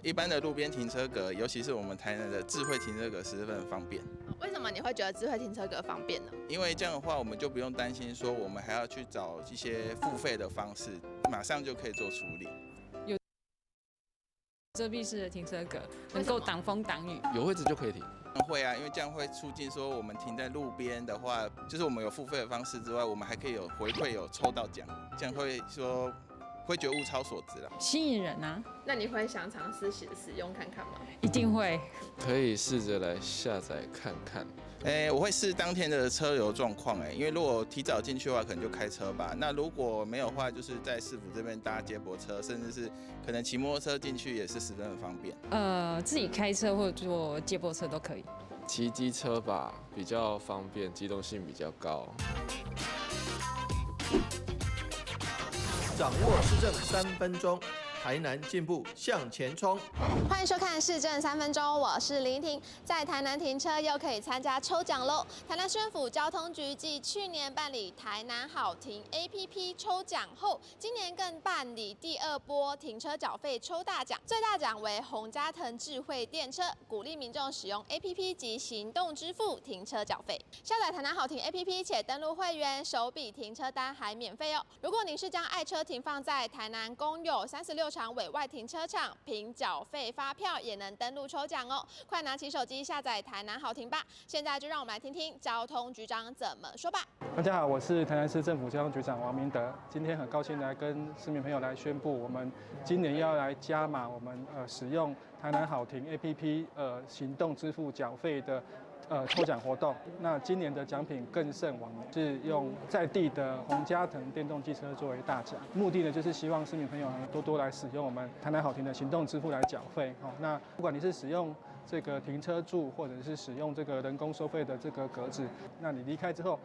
一般的路边停车格，尤其是我们台南的智慧停车格，十分方便。为什么你会觉得智慧停车格方便呢？因为这样的话，我们就不用担心说我们还要去找一些付费的方式，马上就可以做处理。有遮蔽式的停车格，能够挡风挡雨。有位置就可以停。会啊，因为这样会促进说我们停在路边的话，就是我们有付费的方式之外，我们还可以有回馈，有抽到奖，这样会说会觉得物超所值啦。吸引人啊，那你会想尝试使用看看吗？一定会。可以试着来下载看看。我会视当天的车流状况，因为如果提早进去的话，可能就开车吧。那如果没有的话，就是在市府这边搭接驳车，甚至是可能骑摩托车进去也是十分的方便。自己开车或者坐接驳车都可以。骑机车吧，比较方便，机动性比较高。掌握市政3分钟，台南进步向前冲。欢迎收看《市政3分钟》，我是林婷。在台南停车又可以参加抽奖喽！台南市政府交通局继去年办理台南好停 APP 抽奖后，今年更办理第2波停车缴费抽大奖，最大奖为洪嘉腾智慧电车，鼓励民众使用 APP 及行动支付停车缴费。下载台南好停 APP 且登录会员，首笔停车单还免费哦。如果您是将爱车停放在台南公有36场委外停车场，凭缴费发票也能登录抽奖哦！快拿起手机下载台南好停吧！现在就让我们来听听交通局长怎么说吧。大家好，我是台南市政府交通局长王明德。今天很高兴来跟市民朋友来宣布，我们今年要来加码我们使用台南好停 APP 行动支付缴费的抽奖活动。那今年的奖品更胜往年，是用在地的洪嘉腾电动机车作为大奖。目的呢，就是希望市民朋友呢多多来使用我们台南好停的行动支付来缴费。那不管你是使用这个停车柱，或者是使用这个人工收费的这个格子，那你离开之后，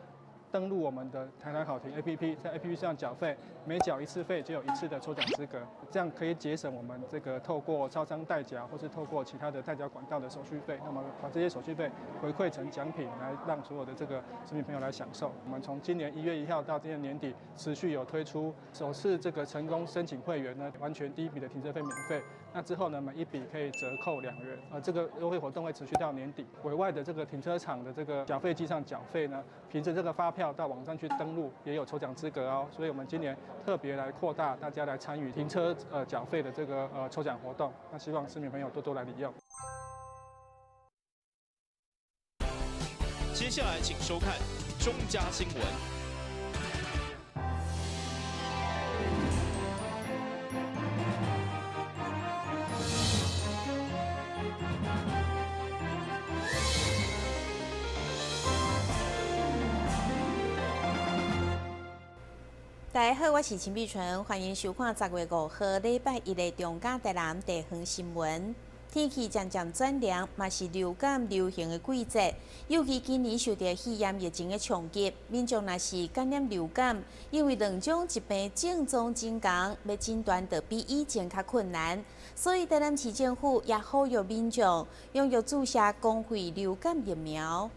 登录我们的台南好停 APP， 在 APP 上缴费，每缴1次费就有1次的抽奖资格，这样可以节省我们这个透过超商代缴或是透过其他的代缴管道的手续费，那么把这些手续费回馈成奖品，来让所有的这个市民朋友来享受。我们从今年1月1号到今年年底，持续有推出首次这个成功申请会员呢，完全第一笔的停车费免费。那之后呢，每一笔可以折扣2元，这个优惠活动会持续到年底。委外的这个停车场的这个缴费机上缴费呢，凭着这个发票到网站去登录，也有抽奖资格哦。所以我们今年特别来扩大大家来参与停车缴费的这个抽奖活动，那希望市民朋友多多来利用。接下来请收看中嘉新闻。大家好，我是陈碧纯，欢迎收看10月5号礼拜一的中嘉台南地方新闻。天气渐渐转凉，嘛是流感流行的季节。尤其今年受到肺炎疫情的冲击，民众若是感染流感，因为两种疾病症状真同，要诊断就比以前较困难。所以台南市政府也呼吁民众踊跃注射公费流感疫苗。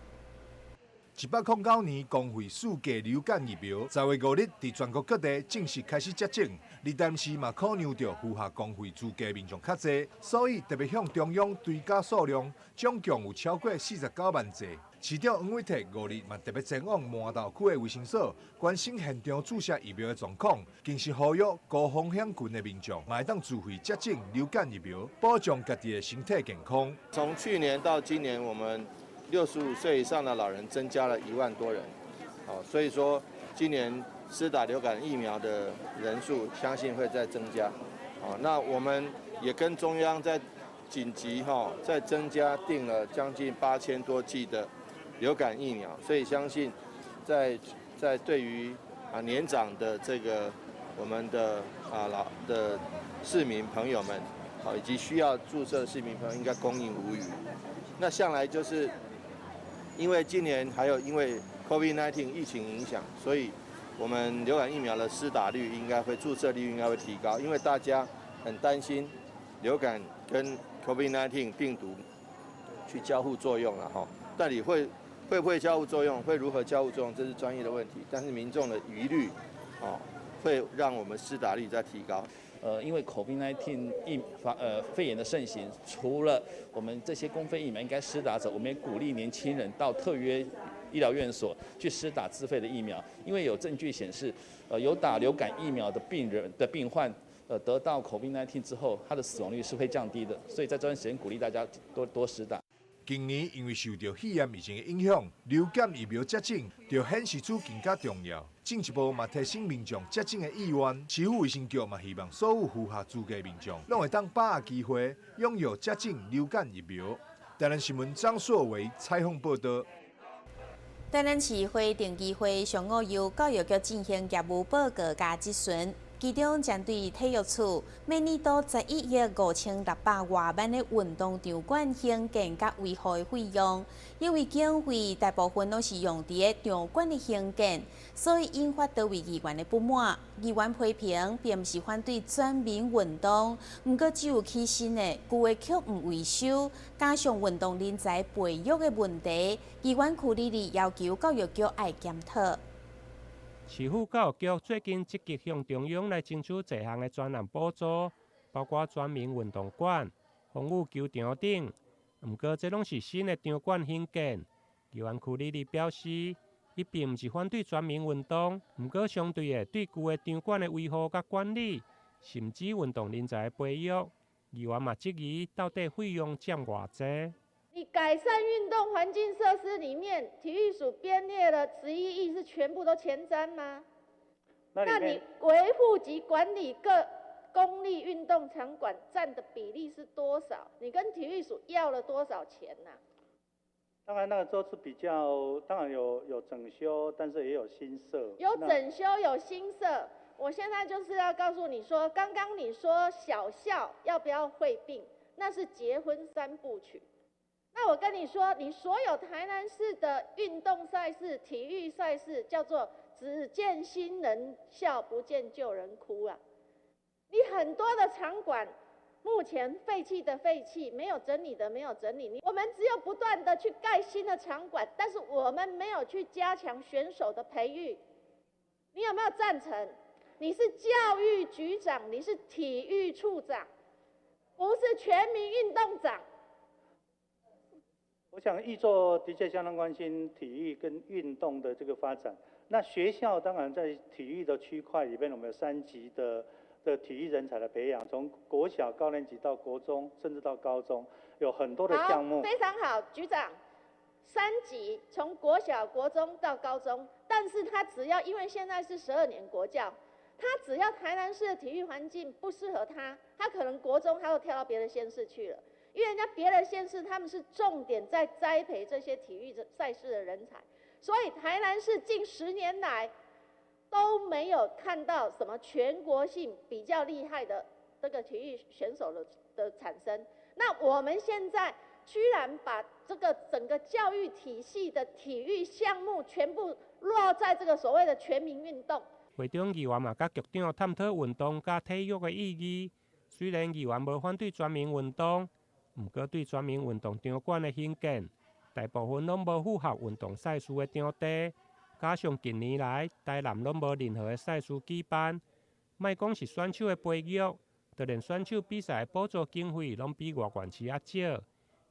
109年公费4价流感疫苗，10月5日伫全国各地正式开始接种。而但是嘛考量到符合公费资格民众较侪，所以特别向中央追加数量，总共有超过49万剂。市长黄伟哲5日嘛特别前往麻豆区的卫生所，关心现场注射疫苗的状况，更是呼吁高风险群的民众嘛会当自费接种流感疫苗，保障家己的身体健康。从去年到今年，我们65岁以上的老人增加了1万多人，所以说今年施打流感疫苗的人数相信会再增加，那我们也跟中央在紧急再增加订了将近8000多剂的流感疫苗，所以相信在对于年长的这个我们的老的市民朋友们，以及需要注射的市民朋友应该供应无虞。那向来就是因为今年还有因为 COVID-19 疫情影响，所以我们流感疫苗的施打率应该会注射率应该会提高，因为大家很担心流感跟 COVID-19 病毒去交互作用了哈。到底会不会交互作用，会如何交互作用，这是专业的问题。但是民众的疑虑，会让我们施打率再提高。因为 COVID-19 肺炎的盛行，除了我们这些公费疫苗应该施打者，我们也鼓励年轻人到特约医疗院所去施打自费的疫苗，因为有证据显示，有打流感疫苗的病患，得到 COVID-19 之后，他的死亡率是会降低的，所以在这段时间鼓励大家多施打。今年因为受到肺炎疫情的影响，流感疫苗接种就显示出更加重要。进一步嘛提升民众接种的意愿。市府卫生局嘛希望所有符合资格民众，拢会当把握机会拥有接种流感疫苗。台南新闻张硕维采访报道。台南市会定期会上午由教育局进行业务报告加质询。其中针对体育处，每年度11亿5600多万的运动场馆兴建甲维护的费用，因为经费大部分都是用伫个场馆的兴建，所以引发多位议员的不满。议员批评并不是反对全民运动，不过只有起薪的旧的却不维修，加上运动人才培育的问题，议员区里里要求教育局爱检讨。市府教育局最近积极向中央来争取多项的专案补助，包括全民运动馆、风雨球场等。不过，这拢是新的场馆兴建。议员区里里表示，伊并不是反对全民运动，不过相对的对旧的场馆的维护甲管理，甚至运动人才的培育，议员嘛质疑到底费用占偌济。你改善运动环境设施里面，体育署编列了11亿，是全部都前瞻吗？那你维护及管理各公立运动场馆占的比例是多少？你跟体育署要了多少钱呢？当然，那个都是比较，当然有整修，但是也有新设。有整修，有新设。我现在就是要告诉你说，刚刚你说小校要不要会并，那是结婚3部曲。那我跟你说，你所有台南市的运动赛事、体育赛事，叫做只见新人笑，不见旧人哭啊！你很多的场馆，目前废弃的废弃，没有整理的没有整理。我们只有不断的去盖新的场馆，但是我们没有去加强选手的培育。你有没有赞成？你是教育局长，你是体育处长，不是全民运动长。我想议座的确相当关心体育跟运动的这个发展。那学校当然在体育的区块里面，我们有3级的体育人才的培养，从国小高年级到国中，甚至到高中，有很多的项目。非常好，局长，3级从国小、国中到高中，但是他只要因为现在是12年国教，他只要台南市的体育环境不适合他，他可能国中他又跳到别的县市去了。因为人家别的县市他们是重点在栽培这些体育赛事的人才，所以台南市近10年来都没有看到什么全国性比较厉害的这个体育选手的产生。那我们现在居然把这个整个教育体系的体育项目全部落在这个所谓的全民运动。会中议员嘛，甲局长探讨运动甲体育的意义。虽然议员无反对全民运动。不过，对全民运动场馆的兴建，大部分拢无符合运动赛事的场地，加上近年来台南拢无任何的赛事举办，莫讲是选手的培育，就连选手比赛的补助经费拢比外县市少。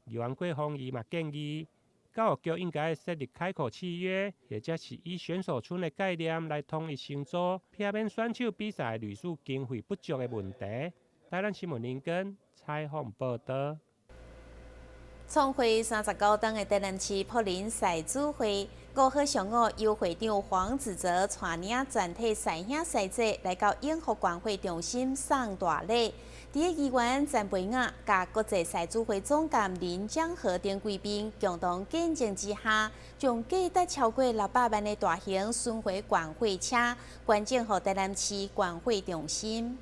议员郭丰义嘛建议，教育局应该设立开课契约，或者是以选手村的概念来统一承租，避免选手比赛旅宿经费不足的问题。台南新闻林根采访报道。创会39档的台南市柏林赛主会，5号上午由会长黄子哲带领全体赛兄赛姐来到永福馆会中心送大礼。伫个议员陈培雅甲国际赛主会总监林江河等贵宾共同见证之下，将价值超过600万的大型巡回馆会车捐赠予台南市馆会中心。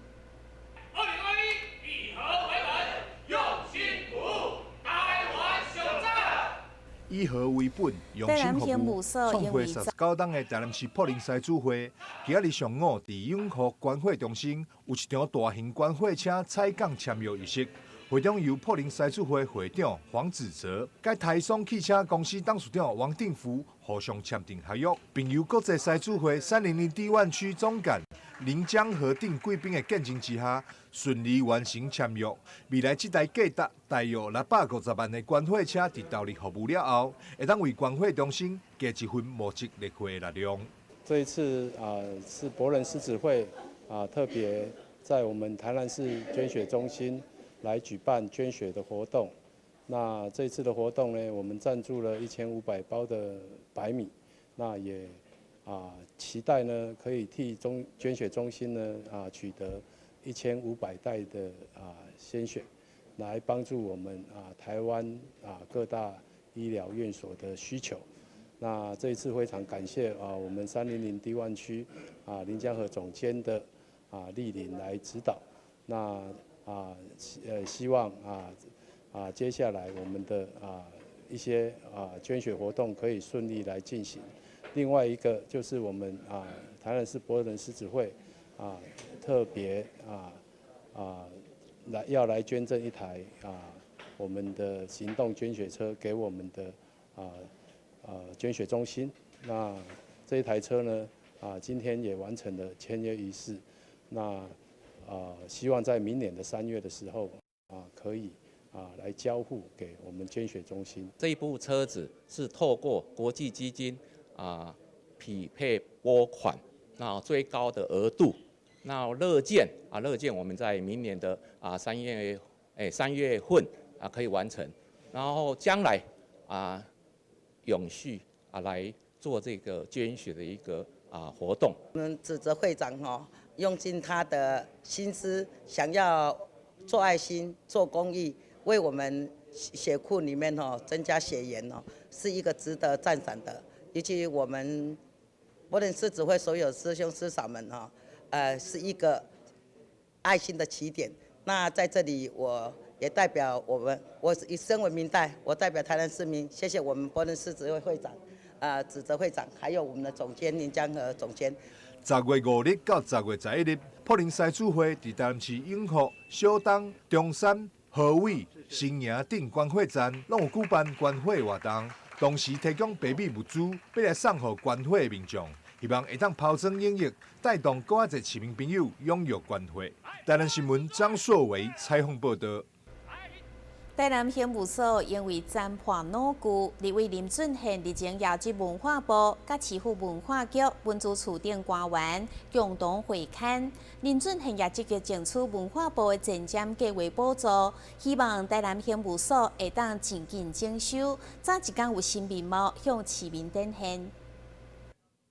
以和为本，用心服务。创会39档的台南市柏林赛主会，今日上午伫永福观会中心有一场大型观会车彩杠签约仪式。会中由柏林赛主会会长黄子哲、甲台松汽车公司董事长王定福互相签订合约，并由国际赛主会300D湾区总监临江河等贵宾的见证之下，顺利完成签约。未来这台价值大约650万的关火车伫道路服务了后，会当为关火中心加一份募集热火的力量。这一次是博人狮子会特别在我们台南市捐血中心来举办捐血的活动。那这一次的活动呢，我们赞助了1500包的白米，那也期待呢可以替捐血中心呢取得1500袋的鲜血，来帮助我们台湾各大医疗院所的需求。那这一次非常感谢我们300地湾区临江河总监的莅临来指导。那希望接下来我们的一些捐血活动可以顺利来进行。另外一个就是我们台南市博人狮子会特别要来捐赠一台我们的行动捐血车给我们的捐血中心。那这一台车呢今天也完成了签约仪式。那希望在明年的3月的时候可以来交付给我们捐血中心。这一部车子是透过国际基金匹配拨款，那最高的额度，那乐见我们在明年的3月份可以完成，然后将来永续来做这个捐血的一个活动。我们指责会长用尽他的心思，想要做爱心、做公益，为我们血库里面增加血源是一个值得赞赏的。尤其我们博人狮子会所有师兄师嫂们是一个爱心的起点。那在这里，我也代表我身为民代，我代表台南市民，谢谢我们博人狮子会会长、指责会长，还有我们的总监林江河总监。10月5日到10月11日，普林狮子会伫台南市永和、小东、中山、河尾、新营等关火站，拢有举办关火活动。同时提供白米物资，要来送予关火的民众，希望会当抛砖引玉，带动更多市民朋友踊跃关火。台南新闻张硕维采访报道。台南县务所因为暂破老旧，立委林俊宪日前邀集文化部、甲市府文化局、文资处等官员共同会勘。林俊宪也积极争取文化部的前瞻计划补助，希望台南县务所会当渐进征收，早一天有新面貌向市民展现。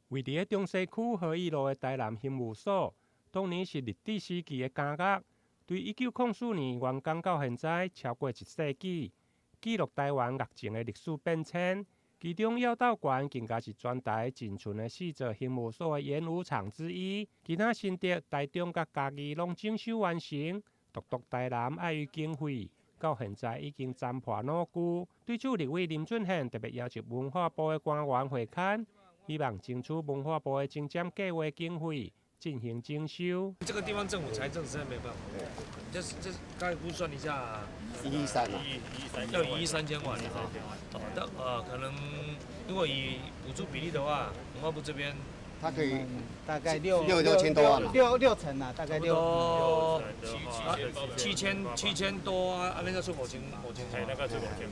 位伫中西区和义路的台南县务所，当年是日治时期的家乐。对1904年完工到现在超过1世纪，记录台湾乐情的历史变迁。其中耀道馆更加是全台仅存的4座县务所的演武场之一。其他新竹、台中甲嘉义拢整修完成，独台南碍于经费，到现在已经暂破老旧。对此，立委林俊宪特别邀请文化部的官员会勘，希望争取文化部的前瞻计划经费。进行征收。这个地方政府财政实在没办法，这刚才估算一下，1亿3啊，要1亿3千万可能如果以补助比例的话，文化部这边它可以大概6千多万嘛，6成啊，大概7000多啊，那个出口钱，那个出口钱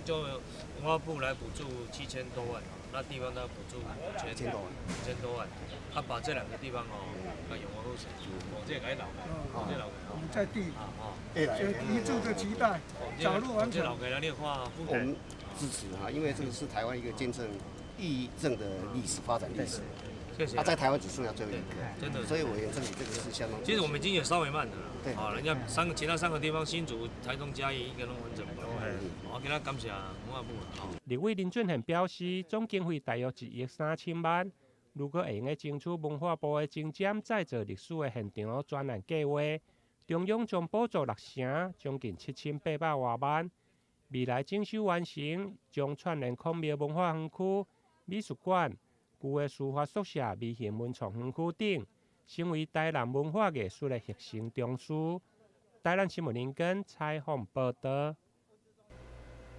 就文化部来补助7000多万，那地方他补助5000多万。把这2个地方永和路这个老我们在地民众的期待，早日完成。我们支持因为这个是台湾一个见证意义正的历史发展历史。他在台湾只剩下最后一个，真的，所以我认为这个是相当。其实我们已经有稍微慢的了，对，人家其他3个地方，新竹、台中、嘉义应该拢完整不了。我给他感谢文化部。立委林俊宪表示，总经费大约1亿3千万。如果会用的争取文化部的前瞻再造历史的现场专案计划，中央将补助6成，将近7800多万。未来征收完成，将串联孔庙文化园区、美术馆、旧的司法宿舍、微型文创园区等，成为台南文化艺术的核心中枢。台南新闻林根采访报道。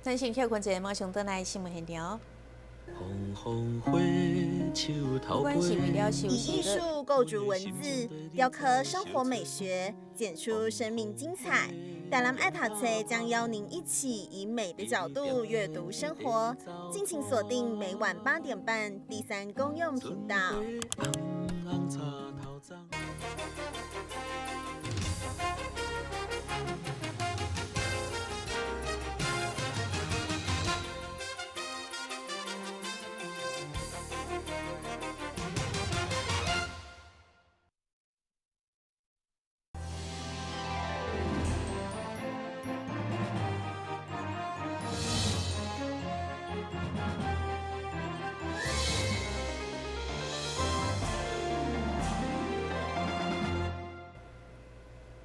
咱先休困一下，马上转来新闻现场。不管是为了休以息艺术构筑文字，雕刻生活美学，剪出生命精彩。台南爱读册将邀您一起以美的角度阅读生活，敬请锁定每晚8点半第3公用频道。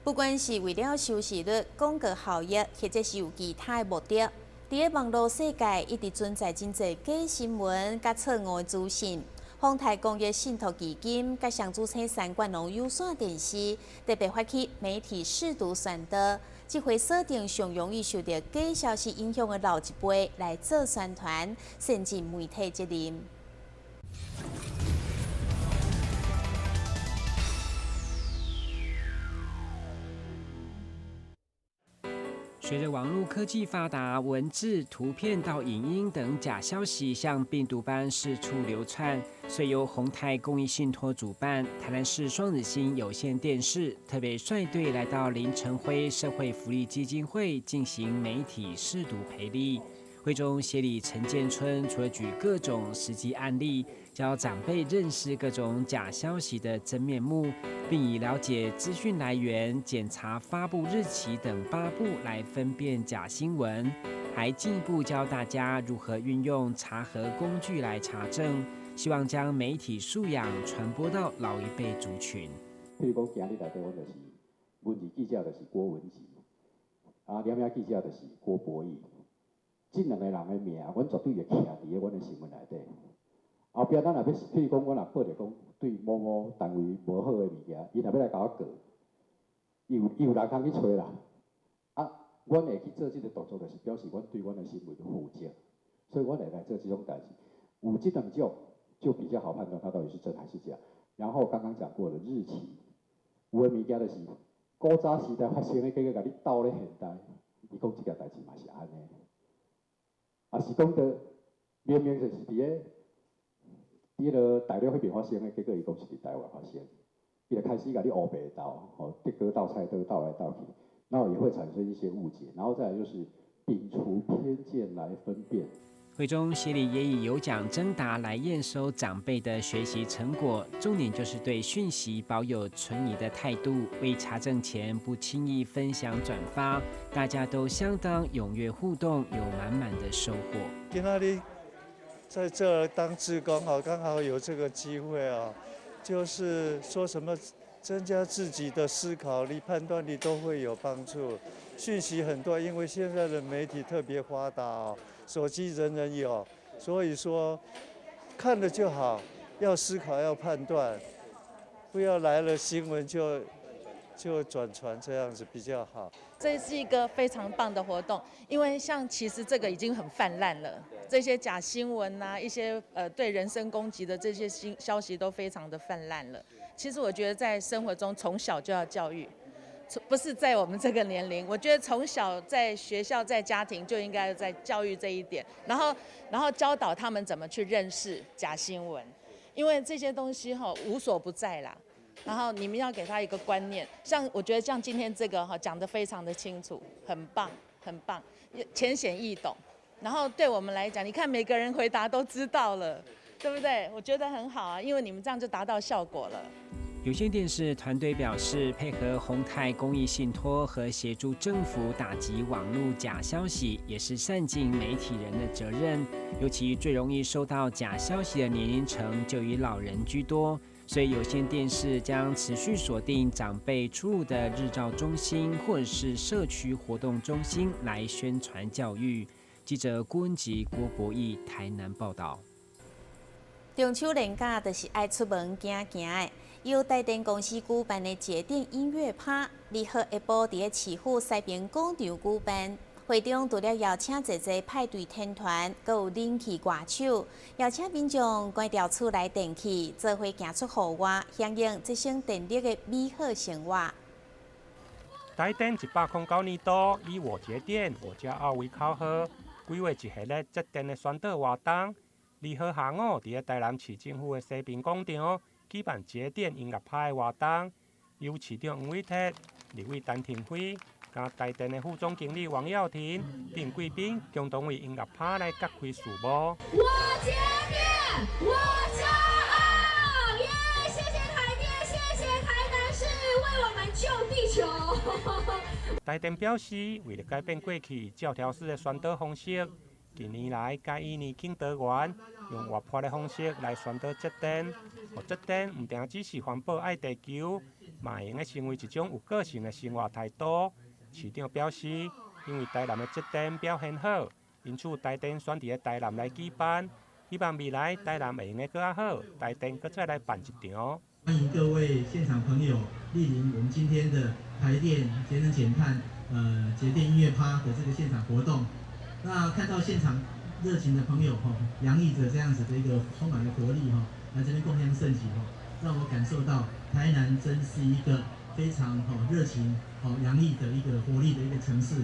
不管是为了收视率、广告效益，或者是有其他的目的，伫个网络世界一直存在真侪假新闻、甲错误的资讯。丰泰公益信托基金甲上主青3冠龙有线电视特别发起媒体识读宣导，即回锁定上容易受到假消息影响的老一辈来做宣传，甚至媒体责任。随着网络科技发达，文字、图片到影音等假消息像病毒般四处流窜，遂由宏泰公益信托主办，台南市双子星有线电视特别率队来到林承辉社会福利基金会进行媒体识读培力。会中协理陈建春除了举各种实际案例，教长辈认识各种假消息的真面目，并以了解资讯来源、检查发布日期等8步来分辨假新闻，还进一步教大家如何运用查核工具来查证，希望将媒体素养传播到老一辈族群。譬如讲，今日内底我就是文字记者，就是郭文吉，连名记者就是郭博义。这2个人的名，阮绝对会徛伫咧阮的新闻内底。后壁咱若要，譬如讲，我若报着讲对某某单位无好的物件，伊若要来甲我告，伊有人通去找啦。阮会去做这个动作，就是表示阮对阮的新闻负责，所以阮会来做这种代志。有这两种，就比较好判断它到底是真还是假。然后刚刚讲过的日期，有的物件就是古早时代发生的，结果甲你倒咧现代，伊讲这件代志嘛是安尼。是讲的明明就是伫个大陆迄边发生的，结果伊讲是伫台湾发生，伊就开始甲你乌白倒，结果倒菜刀倒来倒去，然后也会产生一些误解，然后再来就是摒除偏见来分辨。会中协理也以有奖征答来验收长辈的学习成果，重点就是对讯息保有存疑的态度，为查证前不轻易分享转发，大家都相当踊跃互动，有满满的收获。今天你在这当志工刚好有这个机会就是说什么增加自己的思考力、判断力都会有帮助。讯息很多，因为现在的媒体特别发达手机人人有，所以说看了就好，要思考要判断，不要来了新闻就转传，这样子比较好。这是一个非常棒的活动，因为像其实这个已经很泛滥了，这些假新闻一些对人身攻击的这些消息都非常的泛滥了。其实我觉得在生活中从小就要教育。不是在我们这个年龄，我觉得从小在学校、在家庭就应该在教育这一点，然后教导他们怎么去认识假新闻，因为这些东西无所不在啦。然后你们要给他一个观念，像我觉得像今天这个讲得非常的清楚，很棒，很棒，浅显易懂。然后对我们来讲，你看每个人回答都知道了，对不对？我觉得很好因为你们这样就达到效果了。有线电视团队表示，配合宏泰公益信托和协助政府打击网络假消息，也是善尽媒体人的责任。尤其最容易收到假消息的年龄层就以老人居多，所以有线电视将持续锁定长辈出入的日照中心或者是社区活动中心来宣传教育。记者郭文吉、郭博义台南报道。中秋连假就是爱出门行行的。由台电公司举办的节电音乐趴，2号下晡伫个市府西边广场举办。会中除了邀请侪侪派对天团，阁有冷气歌手，邀请民众关掉厝内电器，做伙行出户外，响应节省电力的美好生活。台电109年度以我节电我骄傲为口号，规划一系列节电的宣导活动。2号下午，伫台南市政府的西滨广场举办节电音乐趴的活动，由市长黄伟哲、立委陈廷辉、甲台电的副总经理王耀庭等贵宾共同为音乐趴来揭开序幕。我节电，我骄傲，耶！谢谢台电，谢谢台南市为我们救地球。台电表示，为了改变过去教条式的宣导方式，近年来甲伊年轻多元，用活泼的方式来宣导节电。节电唔单只是环保爱地球，嘛会用成为一种有个性的生活态度。市长表示，因为台南的节电表现好，因此台电选伫台南来举办，希望未来台南会用得更加好，台电搁再来办一场。欢迎各位现场朋友莅临我们今天的台电节能减碳节电音乐趴的这个现场活动。那看到现场热情的朋友洋溢着这样子的一个充满了活力来这边共襄盛举让我感受到台南真是一个非常热情洋溢的一个活力的一个城市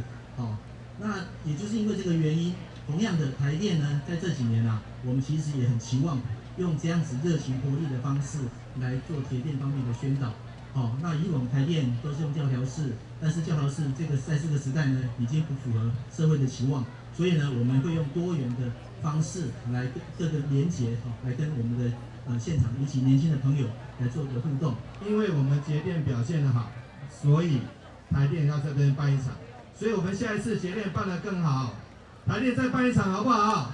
那也就是因为这个原因，同样的台电呢，在这几年我们其实也很期望用这样子热情活力的方式来做节电方面的宣导。那以往台电都是用教条式，但是教条式在这个时代呢，已经不符合社会的期望，所以呢，我们会用多元的方式来跟这个连结来跟我们的现场以及年轻的朋友来做个互动。因为我们节电表现得好，所以台电要在这边办一场，所以我们下一次节电办得更好，台电再办一场好不好？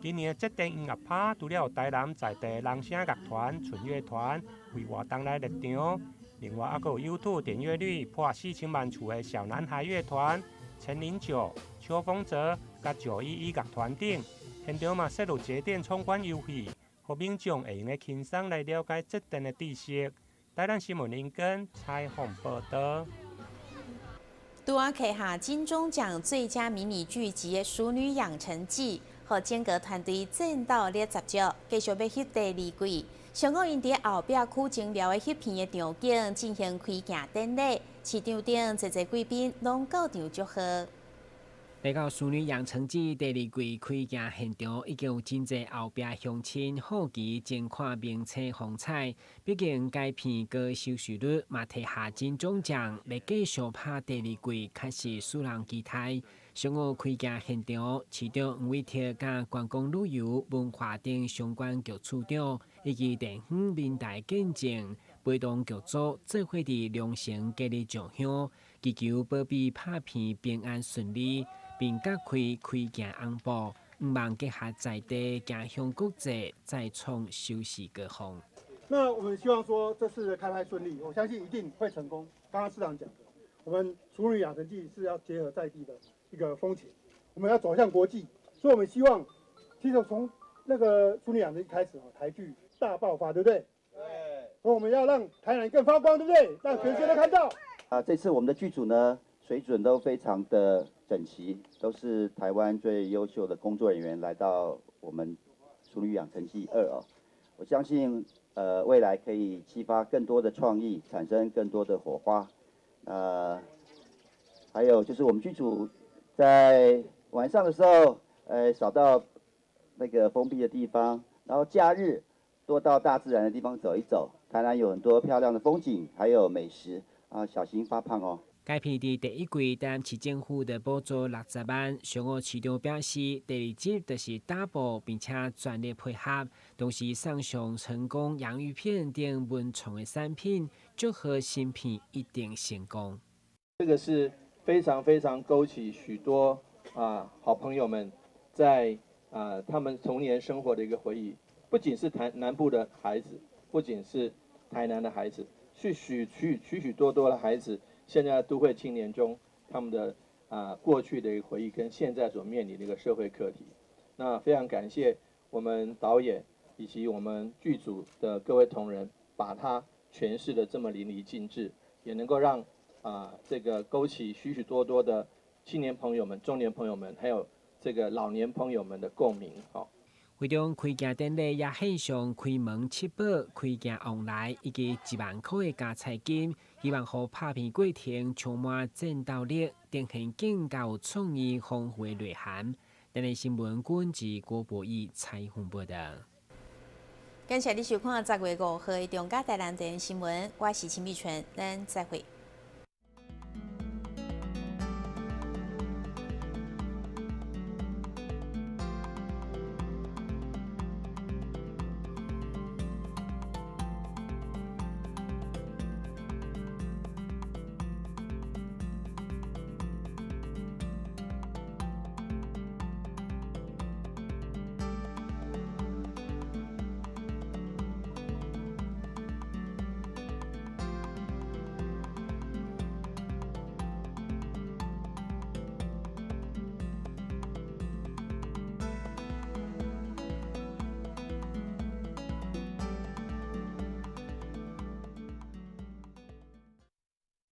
今年的节电音乐趴，除了有台南在地人声乐团、纯乐团为活动来入场，另外还有 YouTube 点阅率破4000万次的小男孩乐团、1009、邱风泽、甲911乐团等，现场嘛设有节电闯关游戏，让民众会用轻松来了解节电的知识。台南新闻林根采访报道。拄啊旗下金钟奖最佳迷你剧集《淑女养成记》。和整个团队战斗了10集，继续要翕第2季。上午因伫后壁区精疗的翕片的场景进行开镜典礼，市场顶侪贵宾拢到场祝贺。来到《淑女养成记》第2季开镜现场，已经有真侪后壁乡亲好奇前看名册风采。毕竟该片个收视率嘛摕下金钟奖，要继续拍第2季，确实使人期待。上午开镜现场，市长黄伟哲甲观光旅游文化等相关局处长以及电影明代见证陪同剧组做伙伫龙城隔日上香，祈求保庇拍片平安顺利，并揭开镜红布，毋忘结合在地家乡国际，再创收视高峰。那我们希望说这次的开拍顺利，我相信一定会成功。刚刚市长讲的，我们《淑女养成记》是要结合在地的一个风情，我们要走向国际，所以我们希望，其实从那个《淑女养成记》开始台剧大爆发，对不对？对。所以我们要让台南更发光，对不对？让全世界都看到。这次我们的剧组呢，水准都非常的整齐，都是台湾最优秀的工作人员来到我们《淑女养成记2》我相信未来可以激发更多的创意，产生更多的火花。还有就是我们剧组在晚上的时候，少到那个封闭的地方，然后假日多到大自然的地方走一走。台南有很多漂亮的风景，还有美食小心发胖哦。该片伫第1季担市政府的补助60万，上午市长表示，第2集就是大步并且全力配合，同时上上成功洋芋片等文创的产品，祝贺新片一定成功。这个是非常勾起许多好朋友们在他们童年生活的一个回忆，不仅是南部的孩子，不仅是台南的孩子，许多的孩子。现在都会青年中，他们的过去的一个回忆跟现在所面临的一个社会课题，那非常感谢我们导演以及我们剧组的各位同仁，把它诠释的这么淋漓尽致，也能够让这个勾起许多的青年朋友们、中年朋友们，还有这个老年朋友们的共鸣。会中开镜典礼也献上开门七宝、开镜往来以及1万块的加彩金，希望予拍片过程充满战斗力，呈现更加有创意、丰富的内涵。今日新闻管制郭博义采访报道。感谢你收看10月5号的中嘉台南电新闻，我是陈碧纯，咱再会。